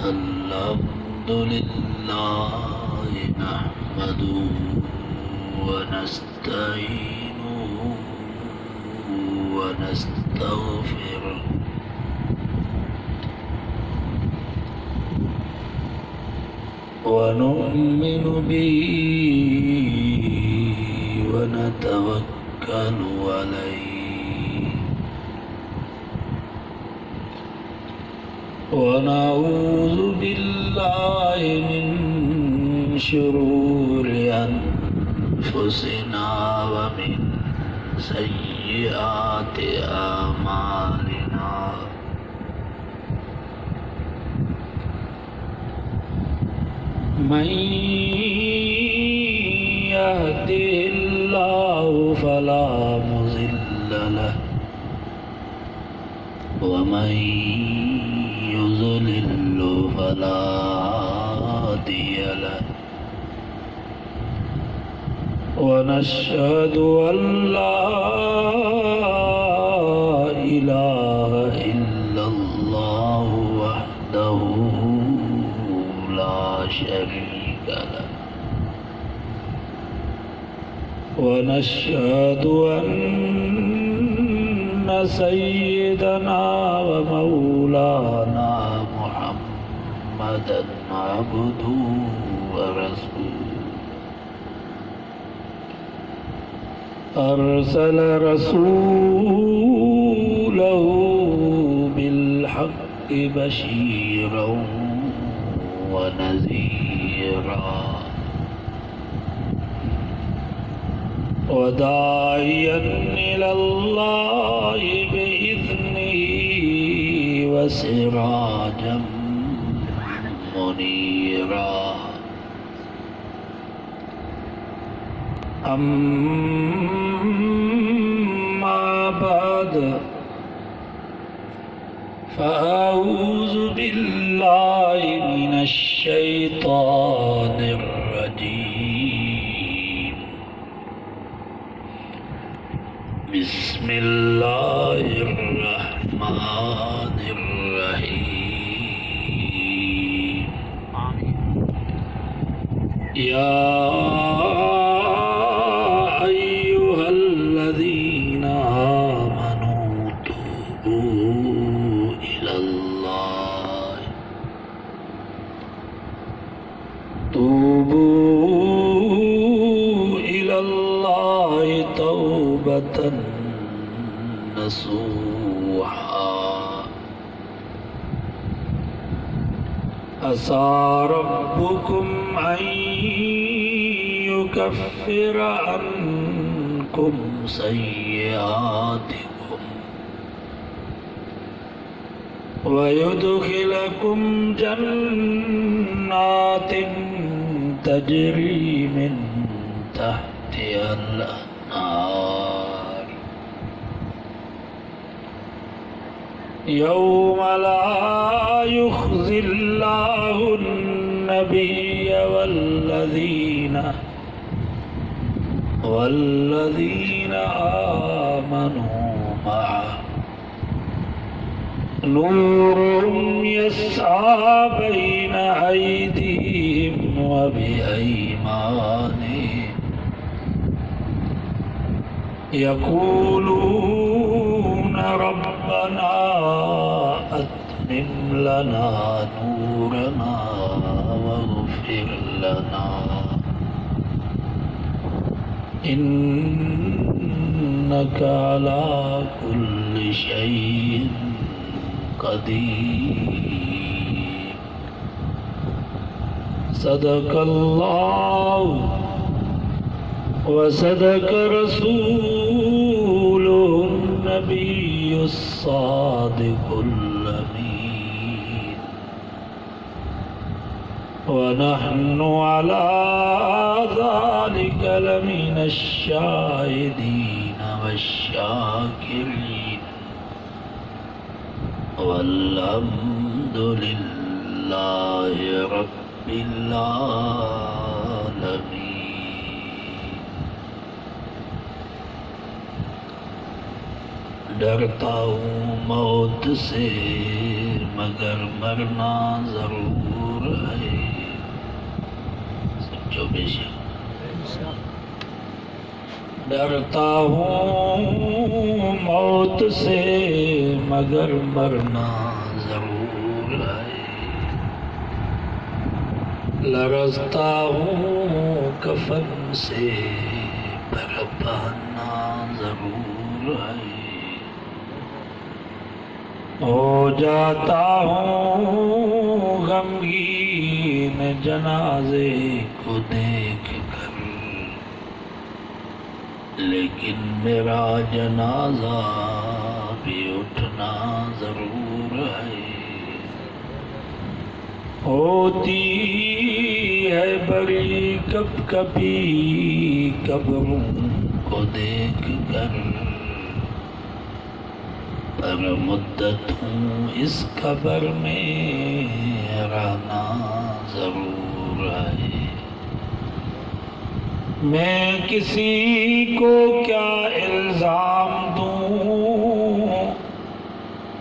अल्हम्दुलिल्लाह नहमदुहु व नस्तईनुहु व नस्तगफिरुहु व नु'मिनु बिही व नतवक्कलु अलैहि ونعوذ بالله من شرور أنفسنا ومن سيئات أعمالنا من يهده الله فلا مضل له ومن يضلل فلا هادي له ونشهد أن لا إله إلا الله وحده لا شريك له ونشهد أن سيدنا ومولانا محمدا عبده ورسوله أرسل رسوله بالحق بشيرا ونذيرا وداعيا إلى الله بإذنه وسراجا منيرا أما بعد فأعوذ بالله من الشيطان الرجيم بسم الله الرحمن الرحيم يا أيها الذين آمنوا توبوا إلى الله توبة نصوحا عسى ربكم أن يكفر عنكم سيئاتكم ويدخلكم جنات تجري من تحتها الأنهار يوم لا يخزي الله النبي والذين آمنوا معه نورهم يسعى بين أيديهم وبأيمانهم يقولون ربنا أتمم لنا نورنا واغفر لنا إنك على كل شيء قدير صدق الله وصدق رسوله النبي الصادق الأمين ونحن على ذلك لمن الشاهدين والشاكرين والحمد لله رب العالمين डरता हूँ मौत से मगर मरना जरूर है। सच्चो बेशक डरता हूँ मौत से मगर मरना जरूर है। लरजता हूँ कफन से पर पहनना जरूर है। हो जाता हूँ गमगीन जनाजे को देख कर, लेकिन मेरा जनाजा भी उठना जरूर है। होती है बड़ी कब कभी कब्रों को देख कर, पर मुद्दत हूँ इस कब्र में रहना जरूर है। मैं किसी को क्या इल्जाम दूँ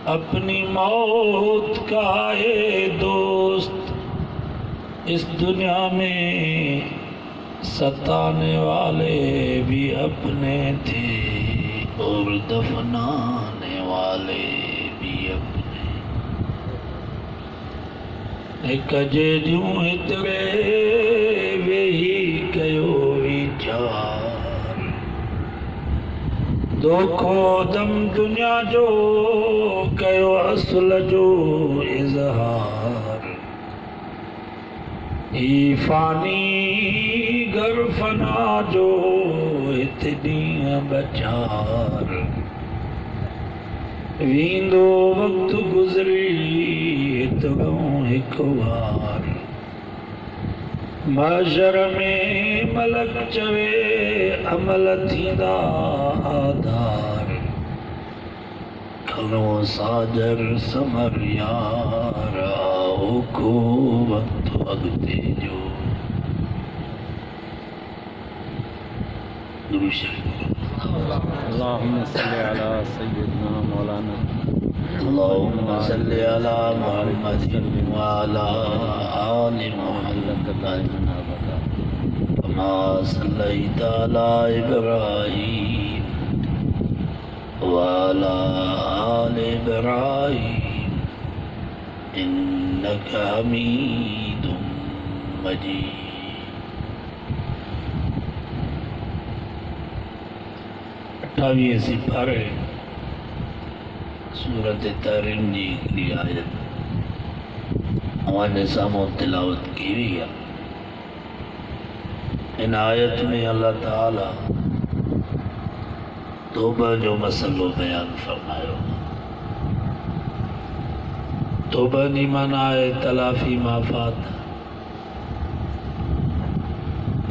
अपनी मौत का ये दोस्त, इस दुनिया में सताने वाले भी अपने थे और दफनाने वाले भी अपने। एक जूं हितरे वेही कयो विचार, दोखो दम दुनिया जो कयो असल जो इजहार। ई फानी घर फना जो इतनी बचार, वींदो वक्त गुजरी इतनो एक बार। महशर में मलक चवे अमल थींदा आधार, खनो साजर समर यार आओ को वक्त अगते जो। अल्लाहुम्मा सल्ली अला सय्यिदना मौलाना अल्लाहुम्मा सल्ली अला मुहम्मदिन व अला आलि मुहम्मद कमा सल्लैता अला इब्राहीम व अला आलि इब्राहीम इन्नका हमीदुम मजीद। अठावीह सिपारे सूरत तहरीम जी हिकिड़ी आयत अवांजे साम्हूं तिलावत की हुई आहे। इन आयत में अल्लाह ताला तौबा जो मसलो बयान फरमायो। तौबा जी माना है तलाफी माफ़ात।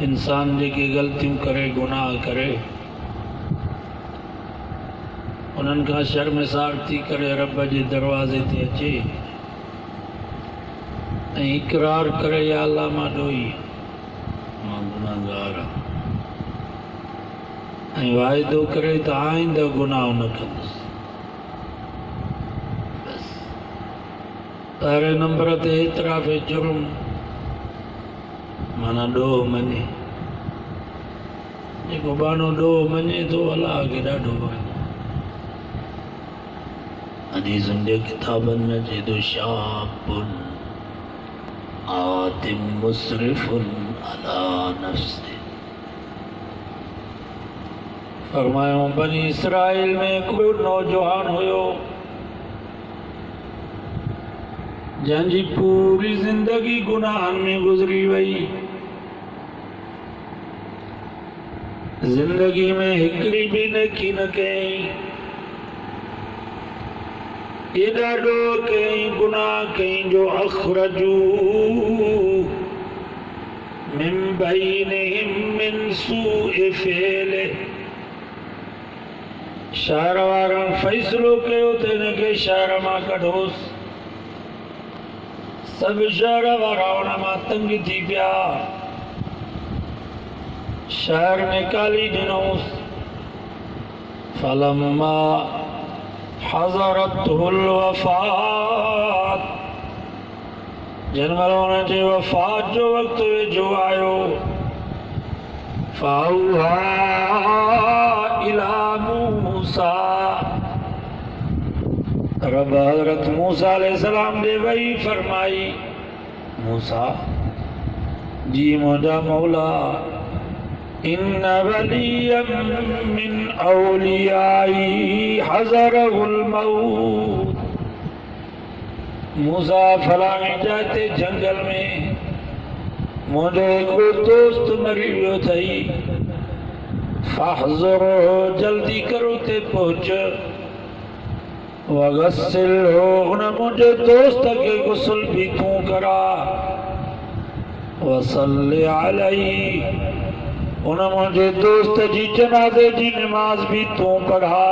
इंसान जेके ग़लतियूं करे गुनाह करे उन्हनि खां शर्मिसार थी करे रब जे दरवाज़े ते अचे ऐं इक़रार करे या अल्लाह मां ॾोही मां गुनाहगार आहियां ऐं वाइदो करे त आइंदा गुनाह न कंदुसि। पहिरें नंबर ते एतिराफ़ जुर्म माना ॾोह मञे। जेको बानो ॾोह मञे थो अलाह खे ॾाढो वणे। हदीसुनि जे किताबनि में चए थो शाबुन आतिम मुसरिफुन अला नफ्से। फरमायो बनी इसराइल में कोई नौजवान हुयो जंहिंजी पूरी जिंदगी गुनाहनि में गुज़री वई। जिंदगी में हिकिड़ी भी नेकी न कई। ये ॾाढो कई गुनाह कई जो अखरजू मिन बैनिहिम मिन सूइ फ़िअल। शहर वारनि फ़ैसिलो कयो त हिनखे शहर मां कढोसि। सभु शहर वारा उन मां तंग थी पिया। शहर निकाली ॾिनोसि। फलम्मा हज़रतहुल वफ़ात जनमल जे वफ़ात जो वक़्तु वेझो आयो फ़ाउहा इला मूसा रब हज़रत मूसा अलैहिस्सलाम दे वही फरमाई मूसा जी मुझा मौला इन वलियम मिन औलियाई हज़रहुल मौत मूसा फलाणी जाते जंगल में मुझे को दोस्त मरी वियो थई फहज़ुर जल्दी करो ते पहुंच वगस्सिल हो उन मुझे दोस्त के गुस्ल भी तू करा वसल्ले अलैहि उन मुझे दोस्त जी जनाज़े जी नमाज भी तू पढ़ा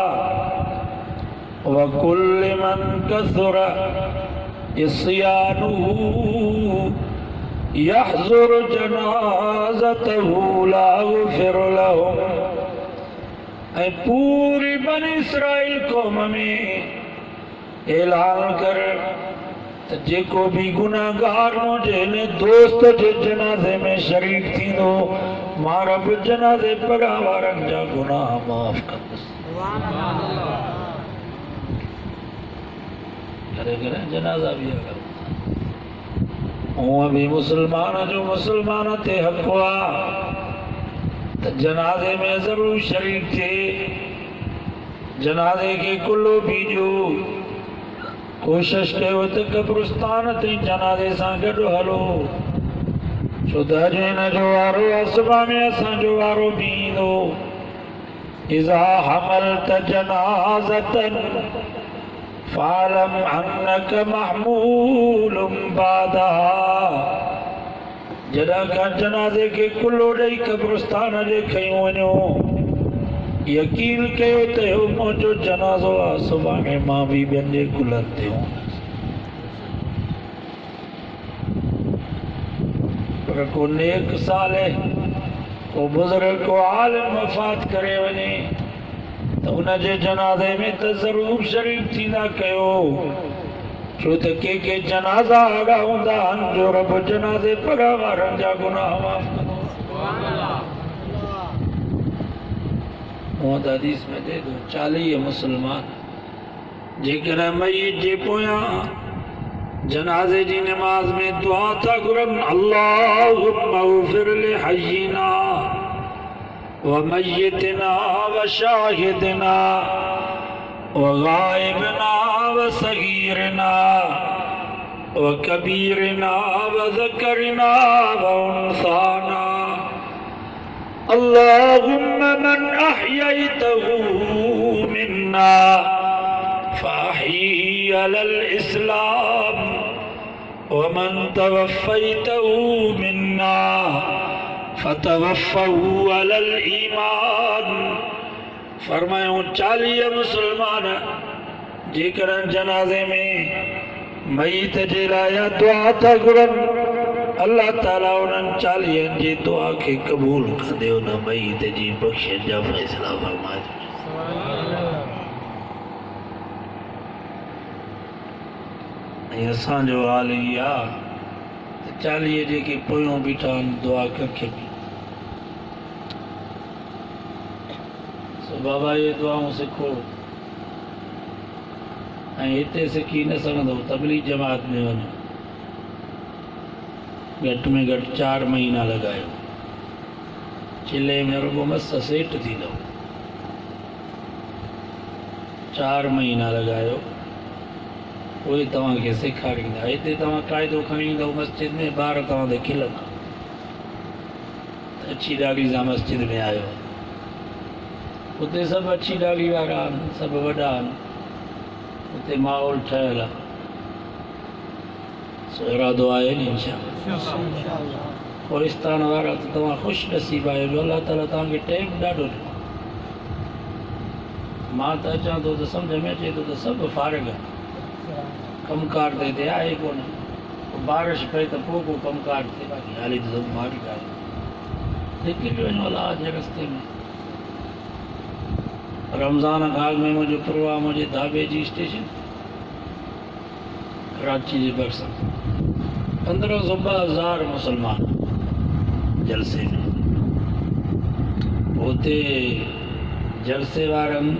वकुल्ल मन कसुर इस्यानुहु यहज़ुर जनाज़तहु ला गुफ़िर लहुम ऐं पूरी बनी इसराइल कौम में ऐलान कर त जेको भी गुनाहगार मुझे ने दोस्त जे जनाज़े में शरीक थींदो मां रब जनाज़े पढ़ा वारनि जा गुनाह माफ़ कंदुसि करे करे जनाज़ा भी अगर हूअं भी मुसलमान जो मुसलमान ते हक़ आ त जनाज़े में ज़रूर शरीक थिए जनाज़े के कुल्लो बीजो कोशिश कयो त कब्रिस्तान ते जनाज़े सां गॾु हलो छो त अॼु हिन जो वारो असुबह में असांजो वारो बि ईंदो इज़ा हमलत जनाज़तन फ़ालम अन्नक महमूलुम बादहा जॾहिं खां जनाज़े खे कुल्लो ॾेई कब्रिस्तान ॾे खयूं वञो यकीन कयो त इहो मुंहिंजो जनाज़ो आहे सुभाणे मां बि ॿियनि जे कुलनि ते हूंदुसि पर को नेक साले को बुज़ुर्ग को आलिम वफ़ात करे वञे त उन जे जनाज़े में त ज़रूर शरीक थींदा कयो छो त के जनाज़ा अहिड़ा हूंदा आहिनि जो रब जनाज़े पढ़ण वारनि जा गुनाह माफ़ कंदो हूअं त हदीस में ॾे थो 40 मुसलमान जेकॾहिं मय्यत जे पोयां जनाज़े जी नमाज़ में दुआ था घुरनि अल्लाहुम्मा उग़फिर लिहय्यिना व मय्यितना व शाहिदना व गाइबना व सगीरना व कबीरना व ज़करना व उन्साना अल्लाहुम्मा मन अह्ययतहु मिन्ना फ़अह्यिही अलल इस्लाम व मन तवफ़्फ़यतहु मिन्ना फ़तवफ़्फ़हु अलल ईमान फरमायूं 40 मुसलमान जेकॾहिं जनाज़े में मय्यत जे लाइ दुआ था घुरनि अल्लाह ताला उन्हनि 40 जी दुआ खे क़बूल कंदे उन मय्यत जी बख़्शिश जा फ़ैसिला फरमाए ऐं असांजो हाल इहा आहे त 40 जेके पोयों बीठा आहिनि दुआ कंहिंखे बि बाबा ये दुआऊं सिखो ऐं हिते सिखी न सघंदो तबलीग जमात में वञो घटि में घटि 4 महीना लॻायो चिले में रुगो मस सेठ थींदो 4 महीना लॻायो उहे तव्हांखे सेखारींदा हिते तव्हां क़ाइदो खणी ईंदव मस्जिद में ॿार तव्हां ते खिलंदा अछी ॾाढी सां मस्जिद में आयो उते सभु अछी ॾाढी वारा आहिनि सभु वॾा आहिनि उते माहौल ठहियलु आहे सो इरादो आहे नी इंशाअल्लाह कोहिस्तान वारा त तव्हां ख़ुशि नसीब आहियो जो अलाह ताला तव्हांखे टाइम ॾाढो ॾिनो मां त अचां थो त सम्झ में अचे थो त सभु फारग आहे कमकार ते हिते आहे कोन बारिश पए त पोइ को कमकार थिए बाक़ी हाली त सभु मारी आहे निकिरी वञो अलाह जे रस्ते में रमज़ान खां अॻु में मुंहिंजो प्रोग्राम मुंहिंजे धाबे जी स्टेशन कराची जे भरिसां 1500 मुसलमान जलसे में उते जलसे वारनि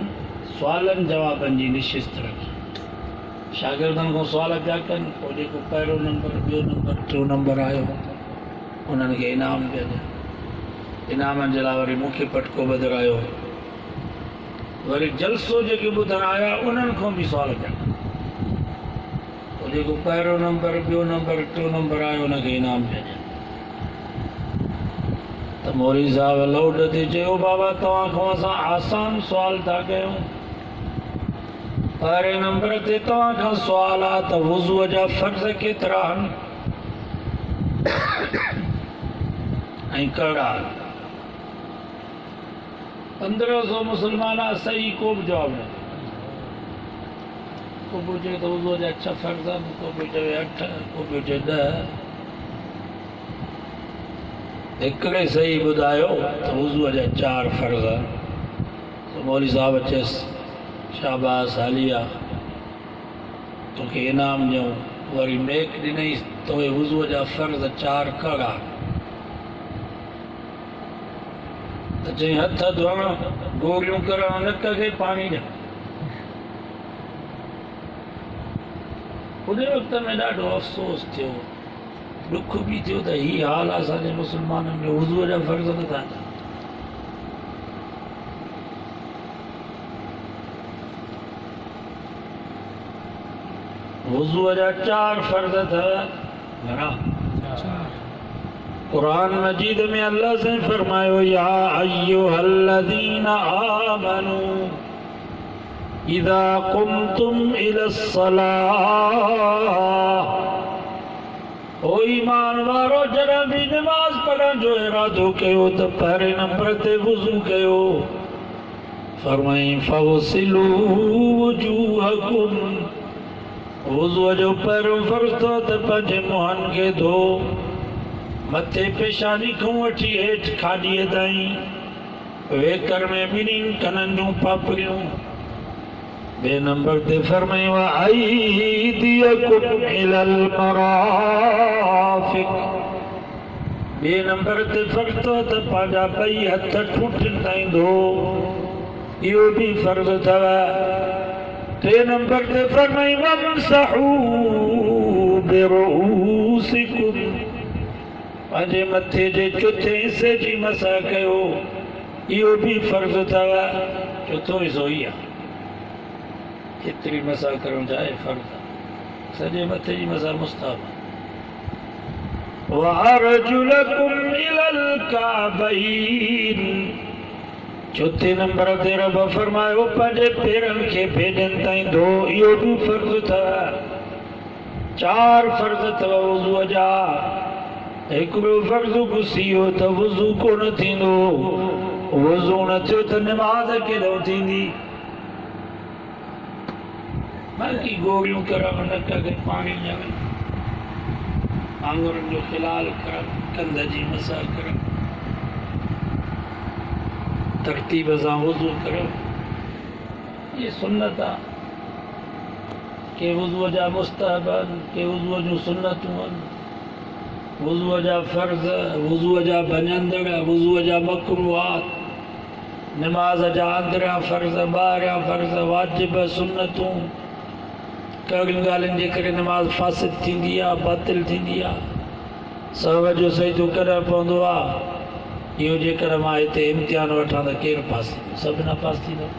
सुवालनि जवाबनि जी निशिस्त रखी शागिर्दनि खां सुवाल पिया कनि पोइ जेको पहिरियों नंबर ॿियो नंबर टियों नंबर आयो उन्हनि खे इनाम पिया ॾियनि इनामनि जे लाइ वरी मूंखे पटको बदिरायो वरी जलसो जेके ॿुधण आया उन्हनि खां बि सुवाल पिया कनि पोइ जेको पहिरियों नंबर ॿियो नंबर टियों नंबर आयो उनखे इनाम पिया ॾियनि त मौलवी साहिब लौड ते चयो बाबा तव्हां खां असां आसान सुवाल था कयूं पहिरें नंबर ते तव्हां खां सुवाल आहे त वुज़ूअ जा फ़र्ज़ केतिरा आहिनि ऐं कहिड़ा 1500 मुसलमान सही को बि जवाबु न को बि चए त वुज़ूअ जा 6 फ़र्ज़ आहिनि को बि चवे 8 को बि चए 10 हिकिड़े सही ॿुधायो त वुज़ूअ जा 4 फ़र्ज़ आहिनि त मौलवी साहिब चयसि शाबाश हालिया तोखे इनाम ॾियूं वरी मेक ॾिनई तोखे वुज़ूअ जा फ़र्ज़ 4 कड़ा त चई हथ धोइण गोरियूं करण नक खे पाणी ॾियण उन वक़्त में ॾाढो अफ़सोस थियो दुख बि थियो त हीउ हाल आहे असांजे मुस्लमाननि में वुज़ूअ जा फ़र्ज़ नथा ॾियनि वुज़ूअ जा 4 फ़र्ज़ अथव घणा कुरान मजीद में अल्लाह से फरमायो या अय्युहल्लज़ीना आमनू इज़ा कुमतुम इलस्सलाह ओ ईमान वारो जॾहिं बि नमाज़ पढ़ण जो इरादो कयो त पहिरें नंबर ते वुज़ू कयो फरमाई फग़सिलू वुजूहकुम वुज़ूअ जो पहिरियों फ़र्ज़ अथव त पंहिंजे मुंहंनि खे धो मथे पेशानी खां वठी हेठि खाॾीअ ताईं वेकर में ॿिन्हिनि कननि जूं पापड़ियूं ॿिए नंबर ते फरमायो अयदीकुम इलल मराफ़िक़ ॿिए नंबर ते फ़र्ज़ अथव त पंहिंजा 2 हथ ठूठनि ताईं धो इहो बि फ़र्ज़ अथव टे नंबर ते फरमाई वमसहू बिरुऊसिकुम पंहिंजे मथे जे चोथे हिसे जी मसा कयो इहो बि फ़र्ज़ अथव चोथों हिसो ई आहे एतिरी मसा करणु चाहे फ़र्ज़ आहे सॼे मथे जी मसा मुस्ताहब वअरजुलकुम इलल काबैन चौथे नंबर ते रब फरमायो पंहिंजे पेरनि खे भेॾनि ताईं धो इहो बि फ़र्ज़ अथव 4 फ़र्ज़ अथव वुज़ूअ जा हिकिड़ो फ़र्ज़ घुसी वियो त वुज़ू कोन थींदो वुज़ू न थियो त नमाज़ केॾो थींदी बाक़ी गोरियूं करण नक खे पाणी ॾियण आङुरनि जो खिलाल करण कंध जी मसा करण तरतीब सां वुज़ू करो ये सुन्नत आहे के वुज़ूअ जा मुस्तहब आहिनि के वुज़ूअ जूं सुन्नतूं आहिनि वुज़ूअ जा फ़र्ज़ वुज़ूअ जा भञंदड़ वुज़ूअ जा मकरूहात नमाज़ जा अंदरियां फ़र्ज़ ॿाहिरियां फ़र्ज़ वाजिब सुन्नतूं कहिड़ियुनि ॻाल्हियुनि जे करे नमाज़ फासिद थींदी आहे बातिल थींदी आहे सहव जो सजदो करणु पवंदो आहे इहो जेकर मां हिते इम्तिहान वठां त केरु पास थींदो सभु न पास थींदो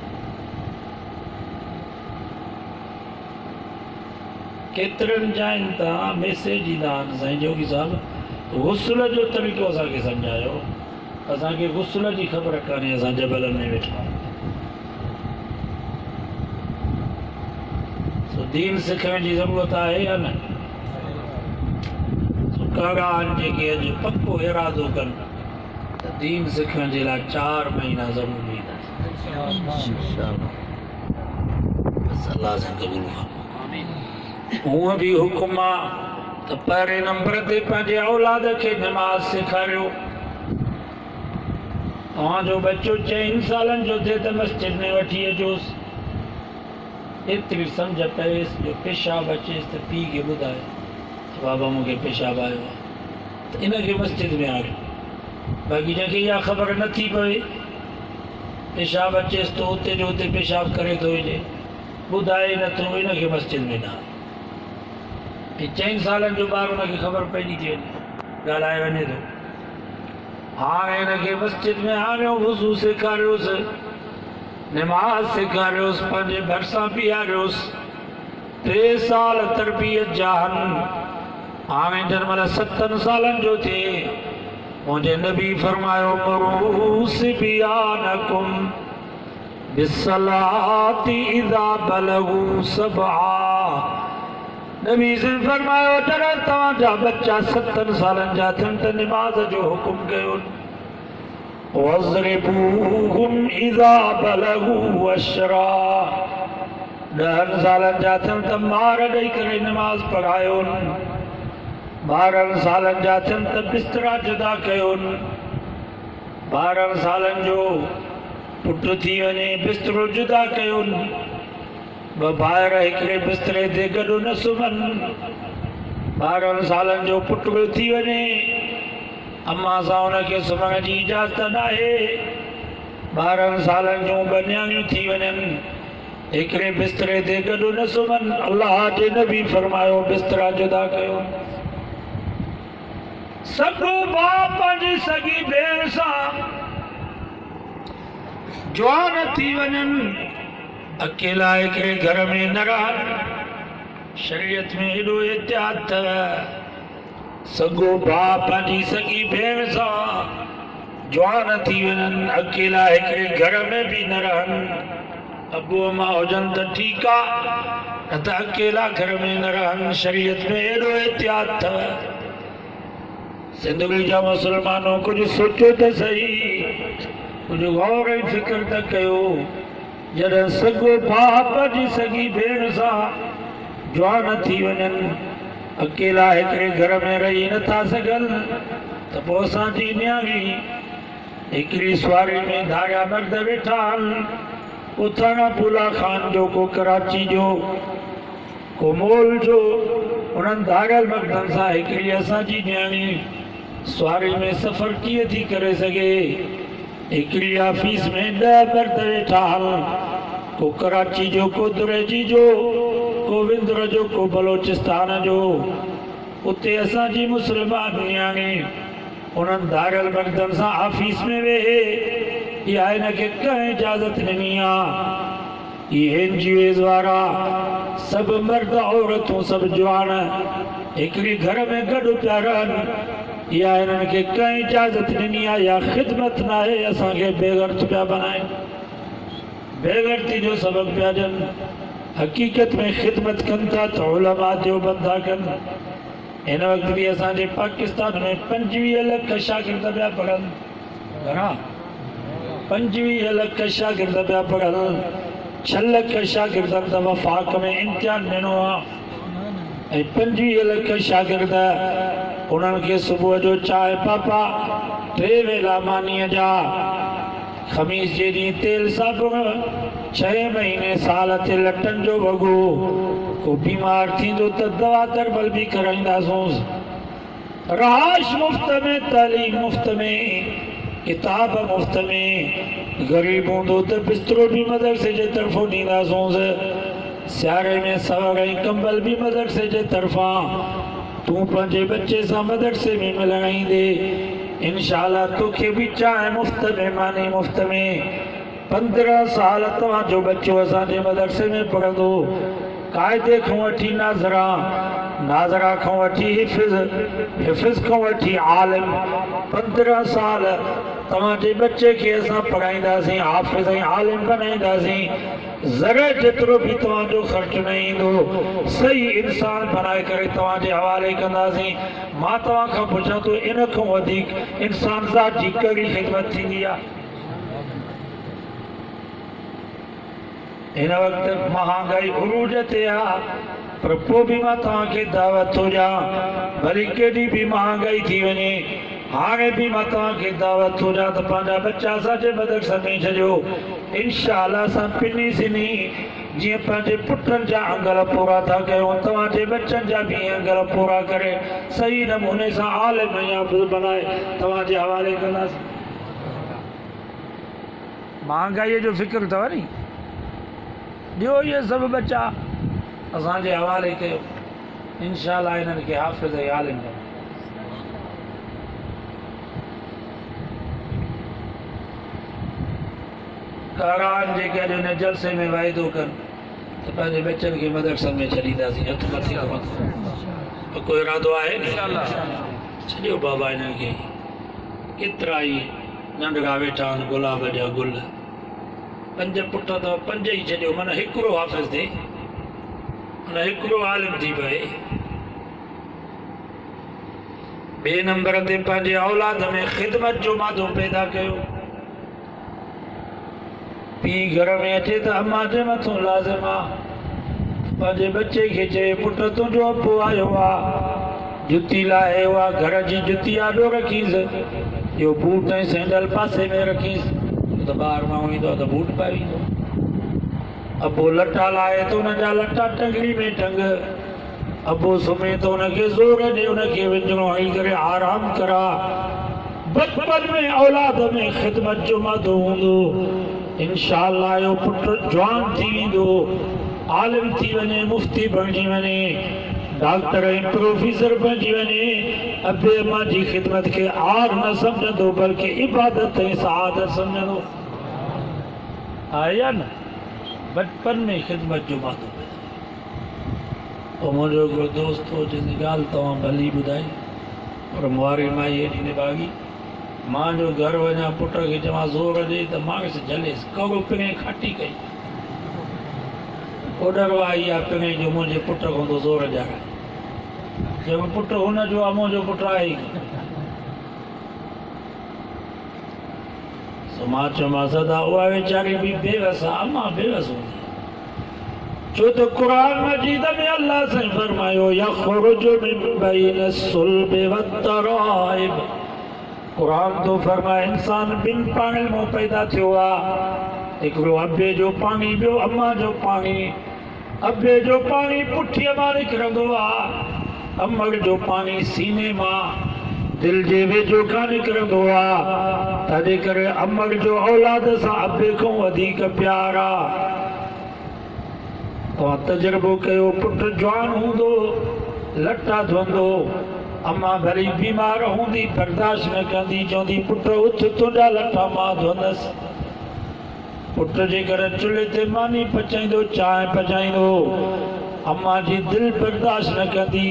केतिरनि जाइनि तां मैसेज ईंदा आहिनि साईं जोगी साहिबु गुस्ल जो तरीक़ो असांखे सम्झायो असांखे गुस्ल जी ख़बर कान्हे असां जबलनि में वेठा आहियूं दीन सिखण जी ज़रूरत आहे या न कहिड़ा आहिनि जेके अॼु पको इरादो कनि त दीन सिखण जे लाइ 4 महीना ज़रूरी हूअं बि हुकुम आहे त पहिरें नंबर ते पंहिंजे औलाद खे नमाज़ सेखारियो तव्हांजो बच्चो 4 सालनि जो थिए त मस्जिद में वठी अचोसि एतिरी सम्झ पएसि जो पेशाब अचेसि त पीउ खे ॿुधाए बाबा मूंखे पेशाब आयो आहे त इनखे मस्जिद में आणियो। बाक़ी जंहिंखे इहा ख़बर नथी पवे पेशाब अचेसि थो उते जो उते पेशाब करे थो वञे ॿुधाए नथो इनखे मस्जिद में न आणे। 4 सालनि जो ॿार हुनखे ख़बर पइजी थी वञे ॻाल्हाए वञे थो। हाणे हिनखे मस्जिद में आणियो वुज़ू सेखारियोसि नमाज़ सेखारियोसि पंहिंजे भरिसां बीहारियोसि 3 साल तरबियत जा आहिनि। हाणे जंहिंमहिल 7 सालनि जो थिए मुंहिंजे नबी फरमायो मुरूसिबियानकुम बिस्सलाति इज़ा बलगू सबआ। नबी से फरमायो जॾहिं तव्हांजा बच्चा 7 सालनि जा थियनि त निमाज़ जो हुकुम कयो वज़रिबूहुम इज़ा बलगू अशरा। 10 सालनि जा थियनि त मार ॾेई करे निमाज़ पढ़ायो। 12 सालनि जा थियनि त बिस्तरा जुदा कयो। 12 सालनि जो पुटु थी वञे बिस्तरो जुदा कयो। 2 भाइर हिकिड़े बिस्तरे ते गॾु न सुम्हनि। 12 सालनि जो पुटु थी वञे अम्मा सां हुनखे सुम्हण जी इजाज़त न आहे। 12 सालनि जूं 2 न्याणियूं थी वञनि हिकिड़े बिस्तरे ते गॾु न सुम्हनि। अल्लाह जे नबी फरमायो बिस्तरा जुदा कयो। सॻो भाउ पंहिंजी सॻी भेण सां जवान थी वञनि अकेला हिकिड़े घर में न रहनि। शरीयत में हेॾो एहतियात अथव। सॻो भाउ पंहिंजी सॻी भेण सां जवान थी वञनि अकेला हिकिड़े घर में बि न रहनि। अबू अम्मा हुजनि त ठीकु आहे न त अकेला घर में न रहनि। शरीयत में हेॾो एहतियात अथव। ज़िंदगी जा मुसलमानों कुझु सोचो त सही कुझु गौर ऐं फिक्र त कयो। जॾहिं सॻो भाउ पंहिंजी सॻी भेण सां जवान थी वञनि अकेला हिकिड़े घर में रही नथा सघनि त पोइ असांजी न्याणी हिकिड़ी सुवारी में धारिया मर्द वेठा आहिनि। को थाणा पुला खान जो को कराची जो को मोल जो उन्हनि धारियल मर्दनि सां हिकिड़ी असांजी न्याणी सुवारी में सफ़र कीअं थी करे सघे। हिकिड़ी ऑफिस में 10 मर्द वेठा आहिनि। को कराची जो को दुरेजी जो को विंदुर जो को बलोचिस्तान जो। उते असांजी मुस्लमान न्याणी उन्हनि धारियल मर्दनि सां ऑफिस में वेहे इहा हिनखे कंहिं इजाज़त ॾिनी आहे। इहे NGOs वारा सभु मर्द औरतूं सभु जवान हिकिड़ी घर में गॾु पिया रहनि। इहा हिननि खे कंहिं इजाज़त ॾिनी आहे या ख़िदमत न आहे। असांखे बेग़र्त पिया बनाइनि बेग़र्ती जो सबबु पिया ॾियनि। हक़ीक़त में ख़िदमत कनि था त उलमा देवबंद था कनि। हिन वक़्तु बि असांजे पाकिस्तान में 25 लख शागिर्द पिया पढ़नि। घणा 25 लख शागिर्द पिया पढ़नि। 6 लख शागिर्दनि त वफ़ाक़ में इम्तिहान ॾिनो आहे ऐं 25 लख शागिर्द उन्हनि खे सुबुह जो चांहि पापा 3 वेला मानीअ जा ख़मीस जे ॾींहुं तेल साबुण 6 महीने साल ते लटनि जो वॻो। को बीमार थींदो त दवा तरबल बि कराईंदासूंसि। रहाइश मुफ़्त में तालीम मुफ़्त में किताब मुफ़्त में। ग़रीब हूंदो त बिस्तरो बि मदरसे जे तरफ़ों ॾींदासूंसि। सियारे में सवड़ ऐं कंबल बि मदरसे जे तरफ़ां। तूं पंहिंजे बच्चे सां मदरसे में मिलण ईंदे इंशाअल्लाह तोखे बि चांहि मुफ़्त में मानी मुफ़्त में। 15 साल तव्हांजो बच्चो असांजे मदरसे में पढ़ंदो। क़ाइदे खां वठी नाज़रा, नाज़रा खां वठी हिफ़्ज़, हिफ़्ज़ खां वठी आलिम। 15 साल तव्हांजे बच्चे खे असां पढ़ाईंदासीं हाफ़िज़ ऐं आलिम बनाईंदासीं। ज़रे जेतिरो बि तव्हांजो ख़र्च न ईंदो। सही इंसान बनाए करे तव्हांजे हवाले कंदासीं। मां तव्हां खां पुछां थो इन खां वधीक इंसान ज़ात जी कहिड़ी ख़िदमत थींदी आहे। हिन वक़्तु महांगाई उरूज ते आहे पर पोइ बि मां तव्हांखे दावत थो ॾियां भली केॾी बि महांगाई थी वञे हाणे बि मां तव्हांखे दावत थो ॾियां त पंहिंजा बच्चा असांजे मदरसे में छॾियो। इंशाअल्लाह असां पिनी सिनी जी पंहिंजे पुटनि जा अंगल पूरा था कयूं तव्हांजे बच्चनि जा भी अंगल पूरा करे सही नमूने सां आलिम याफ़िज़ बनाए तव्हांजे हवाले कंदासीं। महांगाई जो फिक्र अथव नी ॾियो इहे सभु बच्चा असांजे हवाले कयो इंशाअल्लाह इन्हनि खे हाफ़िज़ ऐं आलिम बनाए। कारान जेके अॼु हिन जलसे में वाइदो कनि त पंहिंजे बच्चनि खे मदरसनि में छॾींदासीं हथ मथे खां को इरादो आहे छॾियो बाबा हिननि खे केतिरा ई नंढड़ा वेठा आहिनि गुलाब जा गुल 5 पुट अथव 5 ई छॾियो माना हिकिड़ो हाफ़िज़ थिए माना हिकिड़ो आलिम थी पए। ॿिए नंबर ते पंहिंजे औलाद में ख़िदमत जो मादो पैदा कयो। पीउ घर में अचे त अम्मा जे मथां लाज़िम आहे पंहिंजे बच्चे खे चए पुट तुंहिंजो अबो आयो आहे जुती लाहे घर जी जुती आॾो रखीसि इहो बूट ऐं सैंडल पासे में रखीसि त ॿार माण्हू ईंदो त बूट पाए ईंदो। अबो लटा लाहे त हुन जा लटा टंगड़ी में टंग अबो सुम्हे त हुनखे ज़ोर ॾे हुनखे विझणो हली करे आराम करा। बचपन में औलाद में ख़िदमत जो मादो हूंदो इंशाअल्लाह यो पुट जवान थी वेंदो आलिम थी वञे मुफ्ती बणिजी वञे डॉक्टर ऐं प्रोफेसर बणिजी वञे अबे अम्मा जी ख़िदमत खे आर न सम्झंदो बल्कि इबादत ऐं सआदत सम्झंदो आहे या न। बचपन में ख़िदमत जो मादो और मुझे को दोस्त हो जिन गाल तव्हां भली ॿुधाई पर मुआरी माई एॾी निभागी मां जो घर वञा पुट खे चवां ज़ोर ॾे त मां झलेसि कगो पिणे खाटी कई ऑडर आई आहे पिणे जो मुंहिंजे पुट खां तो ज़ोर ॼाणाए चयो पुट हुनजो आहे मुंहिंजो पुट आहे ई मां चयोमांसि सदा उहा वीचारी बि बेवस आहे अम्मा बेवस हूंदी छो त क़ुरान मजीद में अल्लाह से फरमायो यख़रुजु मिन बैनि सुल्बि वत्तराइब क़ुरान तो फरमाए इंसान बिन पाणी मां पैदा थियो आहे हिकिड़ो अबे जो पाणी ॿियो अम्मा जो पाणी अबे जो पाणी पुठीअ मां निकिरंदो आहे अमर जो पाणी सीने मां दिल जे वेझो खां निकिरंदो आहे तंहिं करे अमर जो औलाद सां अबे खां वधीक प्यार आहे। तव्हां तजुर्बो कयो पुट जवान हूंदो लटा धोंदो अम्मा भली बीमार हूंदी बर्दाश्त न कंदी चवंदी पुट उथ तुंहिंजा लटा मां धोंदसि पुट जे घर चुल्हे ते मानी पचाईंदो चांहि पचाईंदो अम्मा जी दिलि बर्दाश्त न कंदी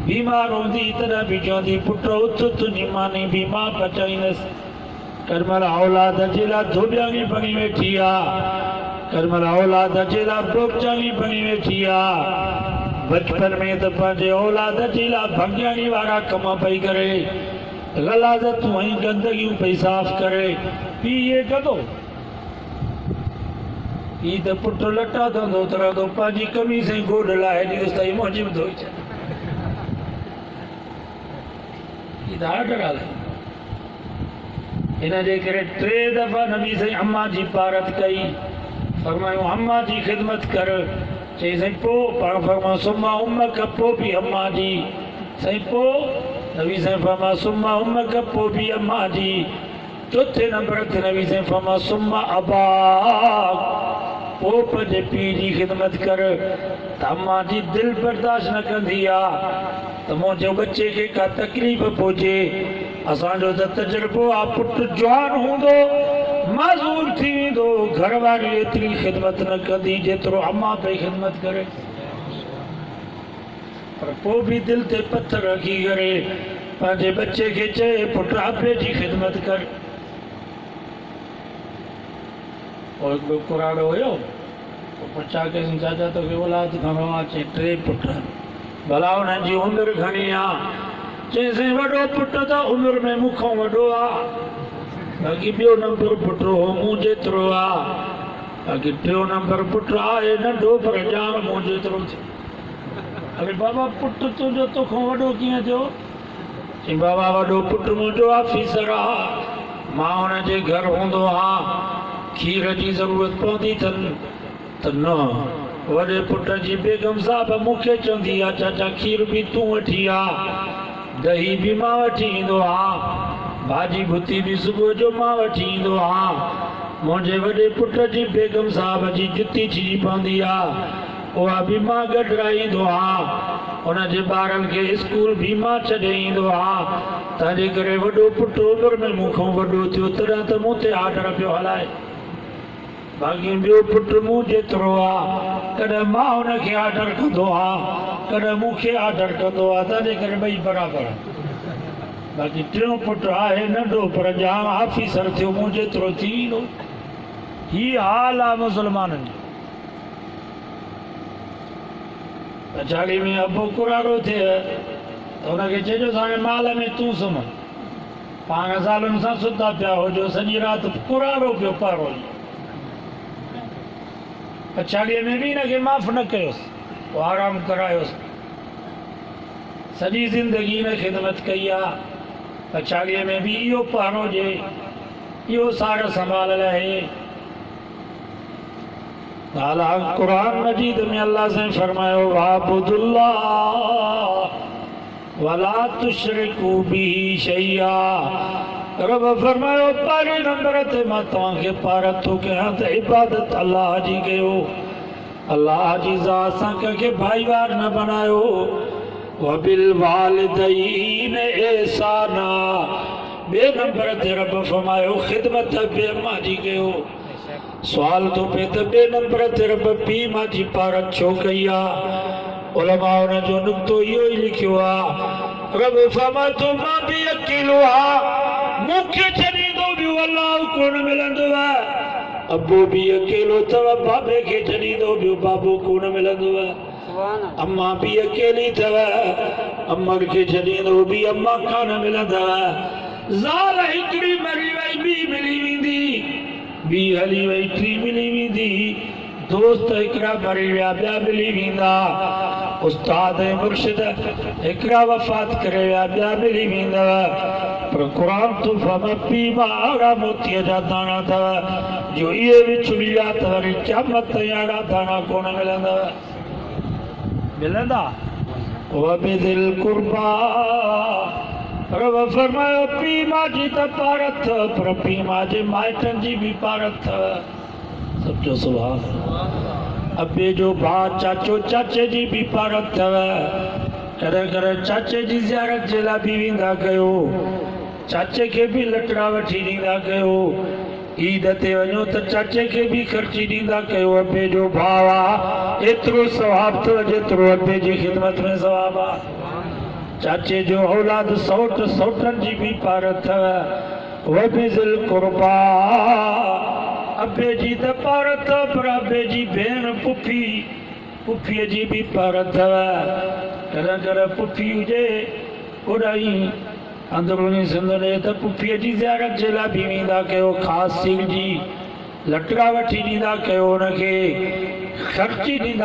बीमार हूंदी तॾहिं बि चवंदी पुट उथ तुंहिंजी मानी बि मां पचाईंदसि। करमल औलाद जे लाइ धोबियाणी बणी वेठी आहे करमल औलाद जे लाइ बोगचाणी बणी वेठी आहे बचपन में तो पंहिंजे औलाद जे लाइ भंगियाणी वारा कम पई करे ग़लाज़तूं ऐं गंदगियूं पई साफ़ करे पीउ इहे कंदो पीउ त पुट लटा धोंदो त रहंदो पंहिंजी कमीज़ ऐं गोॾ लाहे ॾींदुसि त मुंहिंजी बि धोई छॾ हीअ त हार्ड ॻाल्हि आहे। हिन जे करे 3 दफ़ा नबी साईं अम्मा जी पारत कई फरमायो अम्मा जी ख़िदमत कर चई साईं पोइ पाण फरमा सुम्मा उम्मक पोइ बि अम्मा जी साईं पोइ नबी साईं फरमा सुम्मा उम्मक पोइ बि अम्मा जी 4थे नंबर ते नबी साईं फरमा सुम्मा अबा पोइ पंहिंजे पीउ जी ख़िदमत कर त अम्मा जी दिलि बर्दाश्त न कंदी आहे त मुंहिंजे बच्चे खे का तकलीफ़ पहुचे असांजो त तजुर्बो आहे पुट जवान हूंदो माज़ूर थी वेंदो घर वारी एतिरी ख़िदमत न कंदी जेतिरो अम्मा पई ख़िदमत करे पर पोइ बि दिलि ते पथर रखी करे पंहिंजे बच्चे खे चए पुट अबे जी ख़िदमत कर। पोइ हिकिड़ो कुराड़ो हुयो पुछा कईं चाचा तोखे औलाद घणो आहे चई 3 पुट भला हुननि जी उमिरि घणी आहे चईं वॾो पुट त उमिरि में मूंखां वॾो आहे बाक़ी ॿियो नंबर पुट हो मूं जेतिरो आहे बाक़ी 3 नंबर पुट आहे नंढो पर ॼाण मूं जेतिरो थियो। अरे बाबा पुट तुंहिंजो तोखां वॾो कीअं थियो चईं बाबा वॾो पुट मुंहिंजो ऑफिसर आहे मां हुनजे घर हूंदो आहियां खीर जी ज़रूरत पवंदी अथनि त न वॾे पुट जी बेगम साहब मूंखे चवंदी आहे चाचा खीर बि तूं वठी आ, दही बि मां वठी ईंदो आहियां, भाॼी भुती बि सुबुह जो मां वठी ईंदो आहियां। मुंहिंजे वॾे पुट जी बेगम साहब जी जुती छिजी पवंदी आहे, उहा बि मां गॾराईंदो आहियां। उनजे ॿारनि खे स्कूल बि मां छॾे ईंदो आहियां। तंहिंजे करे वॾो पुटु उमिरि में मूंखां वॾो थियो तॾहिं त मूं ते आर्डर पियो हलाए। बाक़ी ॿियो पुटु मूं जेतिरो आहे, कॾहिं मां हुनखे आर्डर कंदो आहियां, कॾहिं मूंखे आर्डर कंदो आहे, तंहिंजे करे ॿई बराबरि। बाक़ी टियों पुटु आहे नंढो पर जाम ऑफिसर थियो, मूं जेतिरो थी वेंदो। हीअ हाल आहे मुस्लमाननि जो। पछाड़ी में अबो कुरारो थिए त हुनखे चइजो हाणे माल में तूं सुम्ह, 5 सालनि सां सुता पिया हुजो, सॼी राति कुरारो पियो पारो। पछाड़ीअ में बि हिनखे माफ़ न कयोसि, पोइ आराम करायोसि। सॼी ज़िंदगी हिन ख़िदमत कई आहे, पछाड़ीअ में बि इहो पारो हुजे, इहो सार संभाल लाइ। कुरान मजीद में अल्लाह से फरमायो वाबुदुल्लाह वला तुशरिकू बिही शैया। रब फरमायो पहिरें नंबर ते मां तव्हांखे पारत थो कयां त इबादत अल्लाह जी कयो, अल्लाह जी ज़ात सां कंहिंखे भाईवार न बनायो। वबिल वालिदैन एहसाना, ॿिए नंबर ते रब फरमायो ख़िदमत पीउ मां जी कयो। सुवाल थो पए त ॿिए नंबर ते रब पीउ मां जी पारत छो कई आहे? उलमा उन जो नुक़्तो इहो ई लिखियो आहे, रब फरमाए थो मां बि अकेलो आहियां, मूंखे छॾींदो बि अलाह कोन मिलंदो आहे। अबो बि अकेलो अथव, बाबे खे छॾींदो बि बाबो कोन मिलंदो आहे। अम्मा बि अकेली अथव, अम्मा खे छॾींदो बि अम्मा कान मिलंदव। ज़ाल हिकिड़ी मरी वई ॿी मिली वेंदी, ॿी हली वई टी मिली वेंदी, दोस्त हिकिड़ा मरी विया ॿिया मिली वेंदा, उस्ताद ऐं मुर्शिद हिकिड़ा वफ़ात करे विया ॿिया मिली वेंदव। पर क़ुरान तो फरमाए पीउ मां अहिड़ा मोतीअ जा दाणा अथव जो इहे विछुड़ी विया त वरी क़यामत ताईं अहिड़ा दाणा कोन मिलंदव। मिलंदा वबिदिल कुर्बा, रब फरमायो पीउ मां जी त पारत अथव, पर पीउ मां जे माइटनि जी बि पारत अथव। सचो सुभाणे अबे जो भाउ चाचो चाचे जी बि पारत अथव। कॾहिं कॾहिं चाचे जी ज़ियारत जे लाइ बि वेंदा कयो, चाचे खे बि लटड़ा वठी ॾींदा कयो। ईद ते वञो त चाचे खे बि ख़र्ची ॾींदा कयो। अबे जो भाउ आहे एतिरो सवाबु अथव जेतिरो अबे जी ख़िदमत में सवाबु आहे। चाचे जो औलाद सौट सौटनि जी बि पारत अथव। वबिज़िल कुर्बा, अबे जी त पारत अथव, पर अबे जी भेण पुफी पुफीअ जी बि पारत अथव। कॾहिं कॾहिं पुफी हुजे उॾाई अंदरूनी सिंध में त पुफीअ जी ज़ियारत जे लाइ बि वेंदा कयो, ख़ासि सिंह जी लटड़ा वठी ॾींदा कयो, हुनखे ख़र्ची ॾींदा